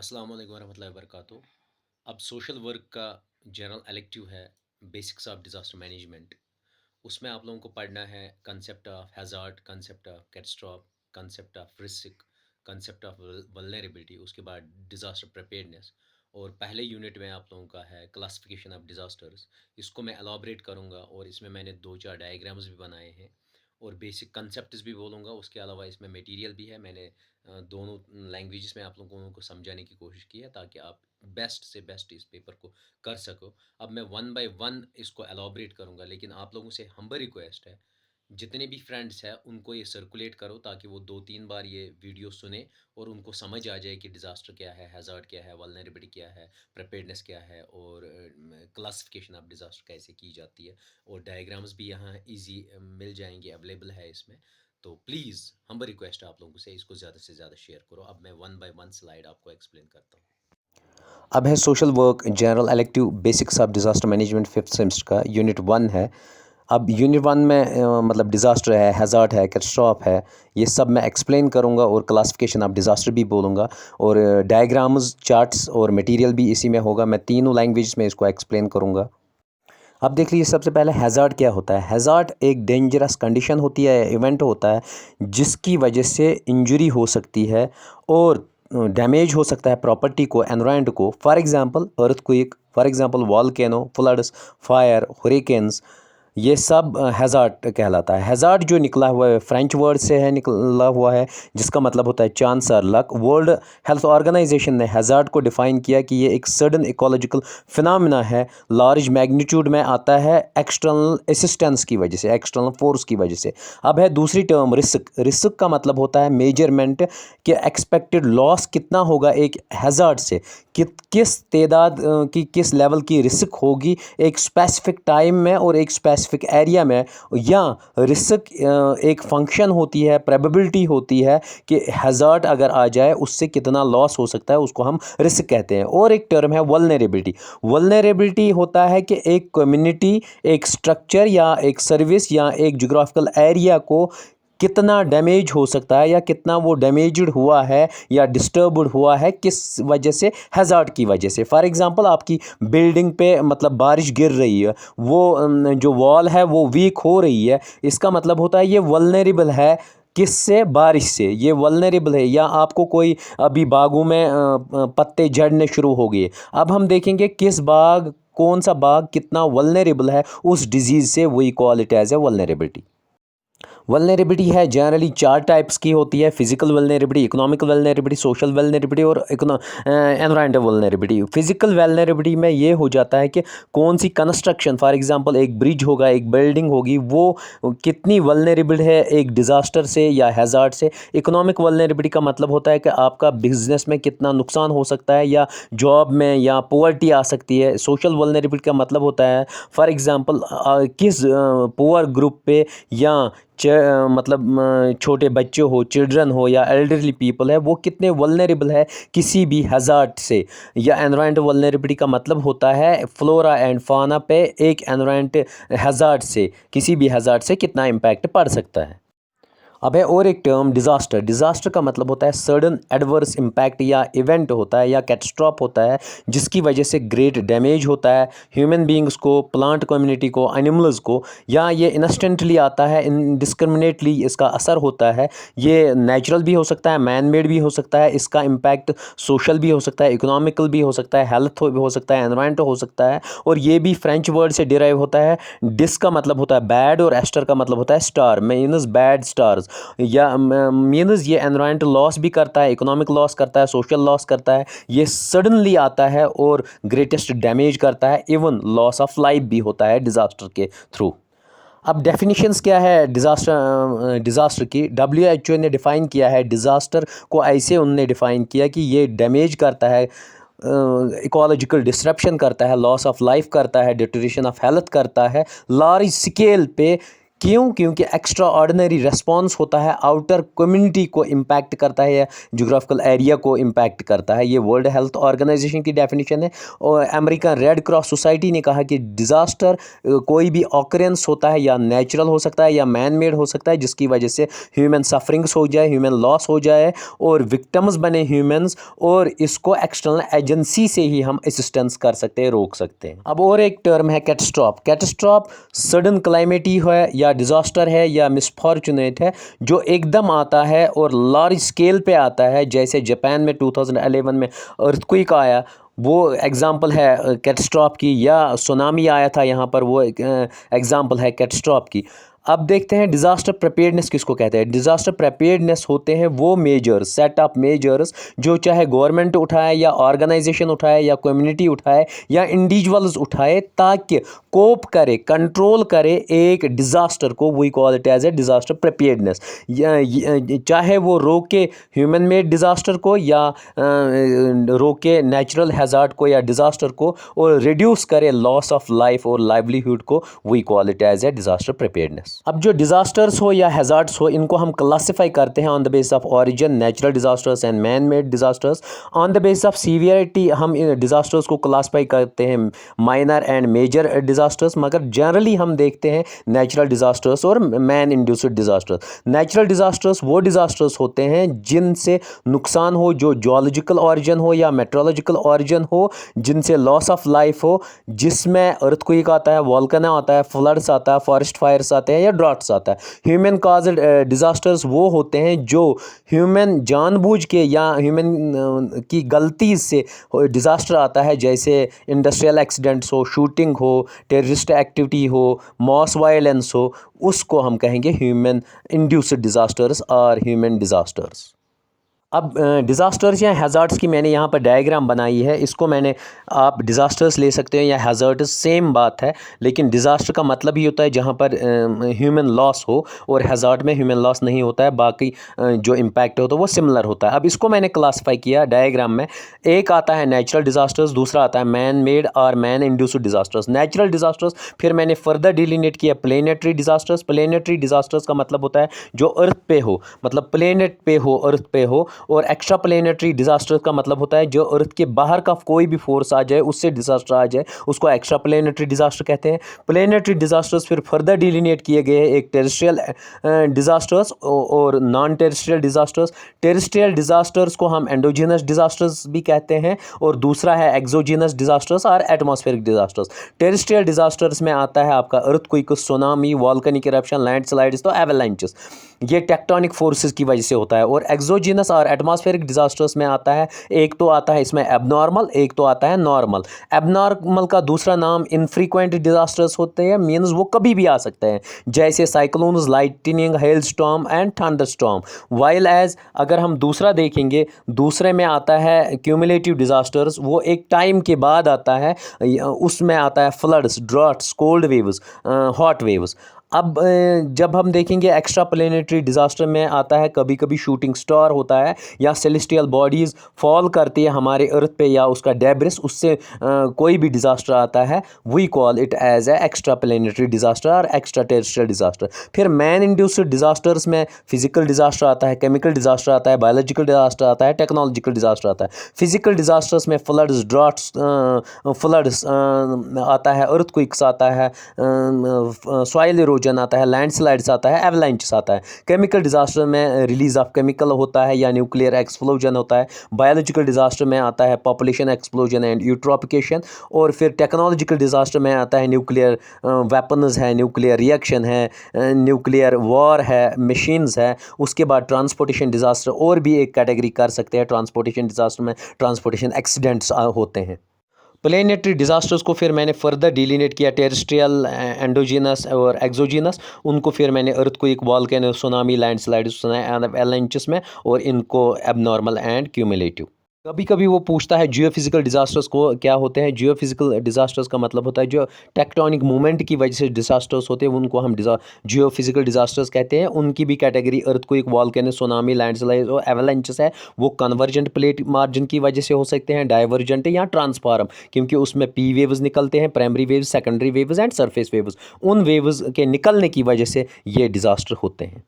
अस्सलाम वालेकुम रहमतुल्लाहि वबरकातुहू। अब सोशल वर्क का जनरल एलेक्टिव है बेसिक्स ऑफ डिज़ास्टर मैनेजमेंट। उसमें आप लोगों को पढ़ना है concept of hazard, concept of catastrophe, concept of risk, concept of vulnerability, उसके बाद डिज़ास्टर प्रिपेयर्डनेस। और पहले यूनिट में आप लोगों का है क्लासिफिकेशन ऑफ डिज़ास्टर्स। इसको मैं एलाबरेट करूँगा और इसमें मैंने 2-4 डायग्राम्स भी बनाए हैं और बेसिक कंसेप्ट्स भी बोलूँगा। उसके अलावा इसमें मटेरियल भी है, मैंने दोनों लैंग्वेजेस में आप लोगों को समझाने की कोशिश की है ताकि आप बेस्ट से बेस्ट इस पेपर को कर सको। अब मैं वन बाय वन इसको एलाबरेट करूँगा, लेकिन आप लोगों से हम्बल रिक्वेस्ट है, जितने भी फ्रेंड्स हैं उनको ये सर्कुलेट करो ताकि वो 2-3 बार ये वीडियो सुने और उनको समझ आ जाए कि डिज़ास्टर क्या है, हैज़ार्ड क्या है, वल्नरेबिलिटी क्या है, प्रिपेयर्डनेस क्या है और क्लासिफिकेशन ऑफ डिज़ास्टर कैसे की जाती है। और डायग्राम्स भी यहाँ ईज़ी मिल जाएँगे, अवेलेबल है इसमें। तो प्लीज़ हम्बल रिक्वेस्ट है आप लोगों से, इसको ज़्यादा से ज़्यादा शेयर करो। अब मैं वन बाय वन स्लाइड आपको एक्सप्लेन करता हूँ। अब है social work general elective basics of disaster management fifth semester का यूनिट 1 है। अब यूनिट 1 में मतलब डिज़ास्टर है, हैज़ार्ड है, कैटास्ट्रॉफ है, ये सब मैं एक्सप्लेन करूँगा और क्लासिफिकेशन ऑफ डिज़ास्टर भी बोलूँगा और डायग्राम्स, चार्ट्स और मटेरियल भी इसी में होगा। मैं तीनों लैंग्वेज में इसको एक्सप्लेन करूँगा। अब देख लीजिए, सबसे पहले हैज़ार्ड क्या होता है। हैज़ार्ड एक डेंजरस कंडीशन होती है, इवेंट होता है जिसकी वजह से इंजरी हो सकती है और डैमेज हो सकता है प्रॉपर्टी को, एनवायरनमेंट को। For example earthquake, for example volcano, floods, fire, hurricanes, ये सब हैज़ार्ड कहलाता है। हैज़ार्ड जो निकला हुआ है फ्रेंच वर्ड से है, निकला हुआ है, जिसका मतलब होता है चांस और लक। वर्ल्ड हेल्थ ऑर्गेनाइजेशन ने हैज़ार्ड को डिफ़ाइन किया कि ये एक सडन इकोलॉजिकल फिनोमेना है, लार्ज मैग्नीट्यूड में आता है एक्सटर्नल असिस्टेंस की वजह से, एक्सटर्नल फोर्स की वजह से। अब है दूसरी टर्म रिस्क। रिस्क का मतलब होता है मेजरमेंट कि एक्सपेक्टेड लॉस कितना होगा एक हैज़ार्ड से, किस तादाद की, किस लेवल की रिस्क होगी एक स्पेसिफिक टाइम में और एक स्पेसिफिक एरिया में। या रिस्क एक फंक्शन होती है, प्रोबेबिलिटी होती है कि हैज़ार्ड अगर आ जाए उससे कितना लॉस हो सकता है, उसको हम रिस्क कहते हैं। और एक टर्म है वल्नरेबिलिटी। वल्नरेबिलिटी होता है कि एक कम्युनिटी, एक स्ट्रक्चर या एक सर्विस या एक जोग्राफिकल एरिया को कितना डैमेज हो सकता है या कितना वो डैमेज्ड हुआ है या डिस्टर्ब्ड हुआ है, किस वजह से, हैज़ार्ड की वजह से। फॉर एग्जांपल आपकी बिल्डिंग पे मतलब बारिश गिर रही है, वो जो वॉल है वो वीक हो रही है, इसका मतलब होता है ये वल्नरेबल है। किससे? बारिश से ये वल्नरेबल है। या आपको कोई अभी बागों में पत्ते झड़ने शुरू हो गए, अब हम देखेंगे किस बाग, कौन सा बाग कितना वल्नरेबल है उस डिजीज़ से, वही call it as a vulnerability. Vulnerability है जनरली 4 टाइप्स की होती है: physical vulnerability, economic vulnerability, social vulnerability और एनवायरमेंटल वल्नरेबिलिटी। फिजिकल वल्नरेबिलिटी में ये हो जाता है कि कौन सी कंस्ट्रक्शन, फॉर एग्जांपल एक ब्रिज होगा, एक बिल्डिंग होगी, वो कितनी वल्नरेबल है एक डिज़ास्टर से या हैज़ार्ड से। इकोनॉमिक वल्नरेबिलिटी का मतलब होता है कि आपका बिजनेस में कितना नुकसान हो सकता है या जॉब में या पॉवर्टी आ सकती है। सोशल वल्नरेबिलिटी का मतलब होता है फॉर एग्जांपल किस पुअर ग्रुप पे या मतलब छोटे बच्चे हो, चिल्ड्रन हो या एल्डरली पीपल है, वो कितने वल्नरेबल है किसी भी हैज़ार्ड से। या एनवायरमेंट वल्नरेबिलिटी का मतलब होता है फ्लोरा एंड फाना पे एक एनवायरमेंट हैज़ार्ड से, किसी भी हैज़ार्ड से कितना इम्पैक्ट पड़ सकता है। अब है और एक टर्म डिज़ास्टर। डिज़ास्टर का मतलब होता है सडन एडवर्स इम्पैक्ट या इवेंट होता है या कैटास्ट्रॉफ होता है जिसकी वजह से ग्रेट डैमेज होता है ह्यूमन बींग्स को, प्लांट कम्युनिटी को, एनिमल्स को। या ये इंस्टेंटली आता है, इनडिस्क्रिमिनेटली इसका असर होता है। ये नेचुरल भी हो सकता है, मैन मेड भी हो सकता है। इसका इम्पैक्ट सोशल भी हो सकता है, इकोनॉमिकल भी हो सकता है, हेल्थ भी हो सकता है, एनवायरमेंट हो सकता है। और ये भी फ्रेंच वर्ड से डिराइव होता है। डिस का मतलब होता है बैड और एस्टर का मतलब होता है स्टार, मीनस बैड स्टार्स। या मीनस ये एनवायरमेंट लॉस भी करता है, इकोनॉमिक लॉस करता है, सोशल लॉस करता है। ये सडनली आता है और ग्रेटेस्ट डैमेज करता है, इवन लॉस ऑफ लाइफ भी होता है डिज़ास्टर के थ्रू। अब डेफिनेशंस क्या है डिज़ास्टर की। WHO ने डिफ़ाइन किया है डिज़ास्टर को, ऐसे उनने डिफ़ाइन किया कि ये डैमेज करता है, इकोलॉजिकल डिस्ट्रप्शन करता है, लॉस ऑफ लाइफ करता है, डिटोरेशन ऑफ हेल्थ करता है लार्ज स्केल पे, क्यों? क्योंकि एक्स्ट्रा ऑर्डिनरी रिस्पॉन्स होता है, आउटर कम्युनिटी को इम्पैक्ट करता है या जोग्राफिकल एरिया को इम्पैक्ट करता है। ये वर्ल्ड हेल्थ ऑर्गेनाइजेशन की डेफिनेशन है। और अमेरिकन रेड क्रॉस सोसाइटी ने कहा कि डिज़ास्टर कोई भी ऑकरेंस होता है, या नेचुरल हो सकता है या मैन मेड हो सकता है, जिसकी वजह से ह्यूमन सफरिंग्स हो जाए, ह्यूमन लॉस हो जाए और विक्टिम्स बने ह्यूमंस, और इसको एक्सटर्नल एजेंसी से ही हम असिस्टेंस कर सकते हैं, रोक सकते हैं। अब और एक टर्म है कैटास्ट्रॉफ। कैटास्ट्रॉफ सडन क्लाइमेटी है या डिज़ास्टर है या मिसफॉर्चुनेट है, जो एकदम आता है और लार्ज स्केल पे आता है, जैसे जापान में 2011 में अर्थक्वेक आया, वो एग्ज़ाम्पल है कैटास्ट्रॉफ की, या सुनामी आया था यहाँ पर, वो एग्ज़ाम्पल है कैटास्ट्रॉफ की। अब देखते हैं डिज़ास्टर प्रिपेयर्डनेस किसको कहते हैं। डिज़ास्टर प्रिपेयर्डनेस होते हैं वो मेजर्स, सेट ऑफ मेजर्स, जो चाहे गवर्नमेंट उठाए या ऑर्गेनाइजेशन उठाए या कम्युनिटी उठाए या इंडिविजुअल्स उठाए, ताकि कोप करे, कंट्रोल करे एक डिज़ास्टर को। We call it as a disaster preparedness. चाहे वो रोके ह्यूमन मेड डिज़ास्टर को या रोके नेचुरल हैज़ार्ड को या डिज़ास्टर को, और रिड्यूस करे लॉस ऑफ लाइफ और लाइवलीहुड को, we call it as a disaster preparedness. अब जो डिज़ास्टर्स हो या हैज़ार्ड्स हो, इनको हम क्लासिफाई करते हैं on the base of origin, natural disasters and man made disasters. On the base of severity हम इन डिज़ास्टर्स को क्लासिफाई करते हैं माइनर एंड मेजर डिज़ास्टर्स, मगर जनरली हम देखते हैं नेचुरल डिज़ास्टर्स और man induced disasters. Natural disasters वो डिज़ास्टर्स होते हैं जिनसे नुकसान हो, जो जियोलॉजिकल ऑरिजिन हो या मेट्रोलॉजिकल ऑरिजिन हो, जिनसे लॉस ऑफ लाइफ हो, जिसमें अर्थक्वेक आता है, वोल्केनो आता है, फ्लड्स आता है, फॉरेस्ट फायर्स आते हैं या ड्रॉट्स आता है। ह्यूमन कॉज्ड डिज़ास्टर्स वो होते हैं जो ह्यूमन जानबूझ के या ह्यूमन की गलती से डिज़ास्टर आता है, जैसे इंडस्ट्रियल एक्सीडेंट्स हो, शूटिंग हो, टेररिस्ट एक्टिविटी हो, मॉस वायलेंस हो, उसको हम कहेंगे ह्यूमन इंड्यूस्ड डिज़ास्टर्स और ह्यूमन डिज़ास्टर्स। अब डिज़ास्टर्स या हैज़ार्ड्स की मैंने यहाँ पर डायग्राम बनाई है। इसको मैंने, आप डिज़ास्टर्स ले सकते हैं या हैज़ार्ड्स, सेम बात है, लेकिन डिज़ास्टर का मतलब ही होता है जहाँ पर ह्यूमन लॉस हो, और हैज़ार्ड में ह्यूमन लॉस नहीं होता है, बाकी जो इम्पैक्ट होता है वो सिमिलर होता है। अब इसको मैंने क्लासीफाई किया डायग्राम में। एक आता है नेचुरल डिज़ास्टर्स, दूसरा आता है मैन मेड और man induced disasters. Natural disasters फिर मैंने फर्दर डिलीनेट किया प्लेनेटरी डिज़ास्टर्स। प्लेनेटरी डिज़ास्टर्स का मतलब होता है जो अर्थ पे हो, मतलब प्लेनेट पे हो, अर्थ पे हो। और एक्स्ट्रा प्लेनेटरी डिज़ास्टर का मतलब होता है जो अर्थ के बाहर का कोई भी फोर्स आ जाए, उससे डिज़ास्टर आ जाए, उसको एक्स्ट्रा प्लेनेटरी डिज़ास्टर कहते हैं। प्लेनेटरी डिज़ास्टर्स फिर फर्दर डिलीनेट किए गए हैं, एक टेरेस्ट्रियल डिज़ास्टर्स और non terrestrial disasters. Terrestrial disasters को हम एंडोजीनस डिज़ास्टर्स भी कहते हैं, और दूसरा है एक्सोजीनस डिज़ास्टर्स और एटमॉस्फेरिक डिज़ास्टर्स। टेरेस्ट्रियल डिज़ास्टर्स में आता है आपका earthquake, tsunami, volcanic eruption, landslides, तो एवलांचेस, ये टेक्टोनिक फोर्सेस की वजह से होता है। और एक्सोजीनस और एटमॉस्फेरिक डिज़ास्टर्स में आता है, एक तो आता है इसमें एबनॉर्मल, एक तो आता है नॉर्मल। एबनॉर्मल का दूसरा नाम इनफ्रीक्वेंट डिज़ास्टर्स होते हैं, मीन्स वो कभी भी आ सकते हैं, जैसे cyclones, lightning, hail storm and thunder storm. While as अगर हम दूसरा देखेंगे, दूसरे में आता है क्यूमुलेटिव डिज़ास्टर्स, वो एक टाइम के बाद आता है, उसमें आता है floods, droughts, cold waves, hot waves. अब जब हम देखेंगे एक्स्ट्रा प्लेनेटरी डिज़ास्टर में आता है कभी कभी शूटिंग स्टार होता है, या सेलेस्टियल बॉडीज़ फॉल करती है हमारे अर्थ पे, या उसका डेब्रिस, उससे कोई भी डिज़ास्टर आता है। We call it as a extra planetary disaster और एक्स्ट्रा टेरेस्ट्रियल डिज़ास्टर। फिर मैन इंड्यूस्ड डिज़ास्टर्स में फिजिकल डिज़ास्टर आता है, केमिकल डिज़ास्टर आता है, बायोलॉजिकल डिज़ास्टर आता है, टेक्नोलॉजिकल डिज़ास्टर आता है। फिजिकल डिज़ास्टर्स में फ्लड्स, ड्रॉट्स, फ्लड्स आता है, अर्थक्वेक्स आता है, सॉइल इरोजन आता है, लैंडस्लाइड्स आता है, एवलांचेस आता है। केमिकल डिज़ास्टर में रिलीज ऑफ केमिकल होता है या न्यूक्लियर एक्सप्लोजन होता है। बायोलॉजिकल डिज़ास्टर में आता है पॉपुलेशन एक्सप्लोजन एंड यूट्रोफिकेशन। और फिर टेक्नोलॉजिकल डिज़ास्टर में आता है न्यूक्लियर वेपन्स है, न्यूक्लियर रिएक्शन है, न्यूक्लियर वॉर है, मशीन्स है। उसके बाद ट्रांसपोर्टेशन डिज़ास्टर, और भी एक कैटेगरी कर सकते हैं ट्रांसपोर्टेशन डिज़ास्टर में, ट्रांसपोर्टेशन एक्सीडेंट्स होते हैं। प्लेनेटरी डिज़ास्टर्स को फिर मैंने फर्दर डिलीनेट किया, टेरेस्ट्रियल, एंडोजीनस और एक्सोजीनस। उनको फिर मैंने earthquake, volcano, tsunami, landslides, avalanches में, और इनको एबनॉर्मल एंड क्यूमुलेटिव। कभी-कभी वो पूछता है जियोफिज़िकल डिज़ास्टर्स को क्या होते हैं? जियोफिज़िकल डिज़ास्टर्स का मतलब होता है जो टेक्टोनिक मूवमेंट की वजह से डिज़ास्टर्स होते हैं उनको हम जियोफिज़िकल डिज़ास्टर्स कहते हैं। उनकी भी category earthquake, volcano, tsunami, landslide और एवलांचेस है। वो कन्वर्जेंट प्लेट मार्जिन की वजह से हो सकते हैं, डाइवर्जेंट या ट्रांसफॉर्म क्योंकि उसमें पी वेव्स निकलते हैं, primary waves, secondary waves and surface waves. उन वेव्स के निकलने की वजह से ये डिज़ास्टर होते हैं।